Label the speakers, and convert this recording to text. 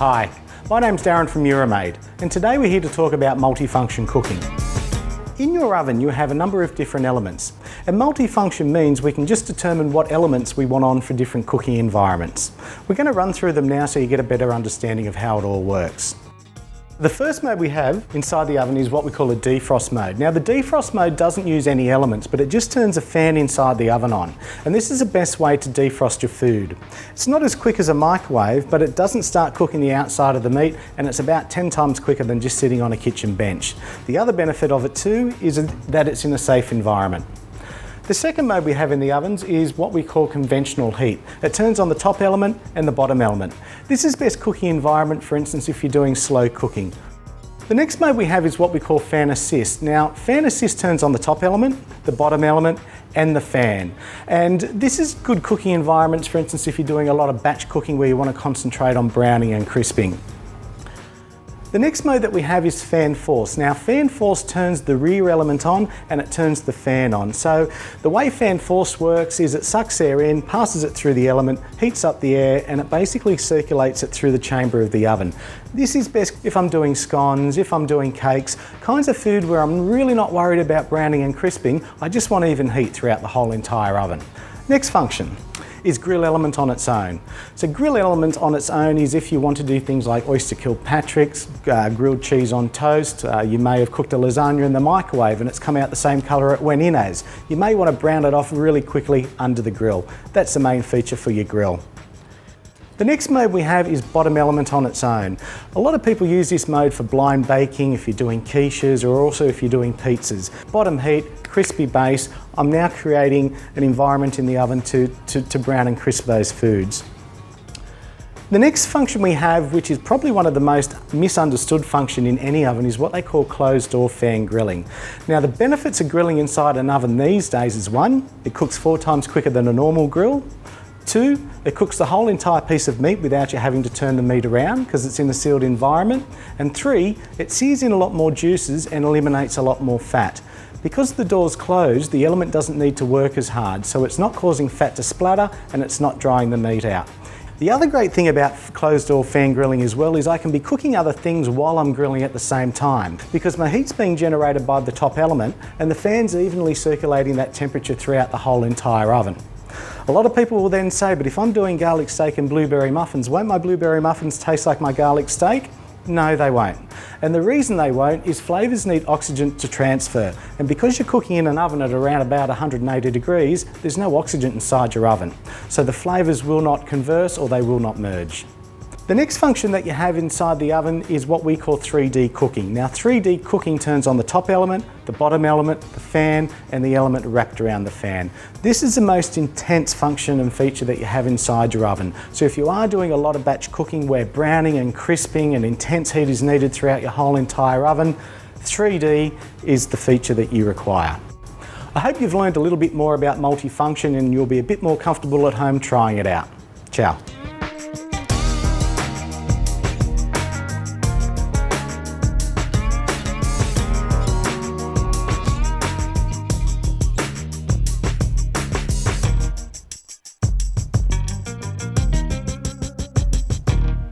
Speaker 1: Hi, my name's Darren from Euromaid, and today we're here to talk about multifunction cooking. In your oven you have a number of different elements, and multifunction means we can just determine what elements we want on for different cooking environments. We're going to run through them now so you get a better understanding of how it all works. The first mode we have inside the oven is what we call a defrost mode. Now the defrost mode doesn't use any elements, but it just turns a fan inside the oven on. And this is the best way to defrost your food. It's not as quick as a microwave, but it doesn't start cooking the outside of the meat, and it's about 10 times quicker than just sitting on a kitchen bench. The other benefit of it too is that it's in a safe environment. The second mode we have in the ovens is what we call conventional heat. It turns on the top element and the bottom element. This is best cooking environment, for instance, if you're doing slow cooking. The next mode we have is what we call fan assist. Now, fan assist turns on the top element, the bottom element, and the fan. And this is good cooking environments, for instance, if you're doing a lot of batch cooking where you want to concentrate on browning and crisping. The next mode that we have is fan force. Now fan force turns the rear element on and it turns the fan on. So the way fan force works is it sucks air in, passes it through the element, heats up the air, and it basically circulates it through the chamber of the oven. This is best if I'm doing scones, if I'm doing cakes, kinds of food where I'm really not worried about browning and crisping. I just want even heat throughout the whole entire oven. Next function is grill element on its own. So grill element on its own is if you want to do things like oyster Kilpatricks, grilled cheese on toast. You may have cooked a lasagna in the microwave and it's come out the same colour it went in as. You may want to brown it off really quickly under the grill. That's the main feature for your grill. The next mode we have is bottom element on its own. A lot of people use this mode for blind baking if you're doing quiches or also if you're doing pizzas. Bottom heat, crispy base. I'm now creating an environment in the oven to brown and crisp those foods. The next function we have, which is probably one of the most misunderstood function in any oven, is what they call closed door fan grilling. Now the benefits of grilling inside an oven these days is 1, it cooks 4 times quicker than a normal grill. 2, it cooks the whole entire piece of meat without you having to turn the meat around because it's in a sealed environment. And 3, it sears in a lot more juices and eliminates a lot more fat. Because the door's closed, the element doesn't need to work as hard, so it's not causing fat to splatter and it's not drying the meat out. The other great thing about closed door fan grilling as well is I can be cooking other things while I'm grilling at the same time because my heat's being generated by the top element and the fan's evenly circulating that temperature throughout the whole entire oven. A lot of people will then say, but if I'm doing garlic steak and blueberry muffins, won't my blueberry muffins taste like my garlic steak? No, they won't. And the reason they won't is flavours need oxygen to transfer. And because you're cooking in an oven at around about 180 degrees, there's no oxygen inside your oven. So the flavours will not converse or they will not merge. The next function that you have inside the oven is what we call 3D cooking. Now 3D cooking turns on the top element, the bottom element, the fan, and the element wrapped around the fan. This is the most intense function and feature that you have inside your oven. So if you are doing a lot of batch cooking where browning and crisping and intense heat is needed throughout your whole entire oven, 3D is the feature that you require. I hope you've learned a little bit more about multifunction and you'll be a bit more comfortable at home trying it out. Ciao.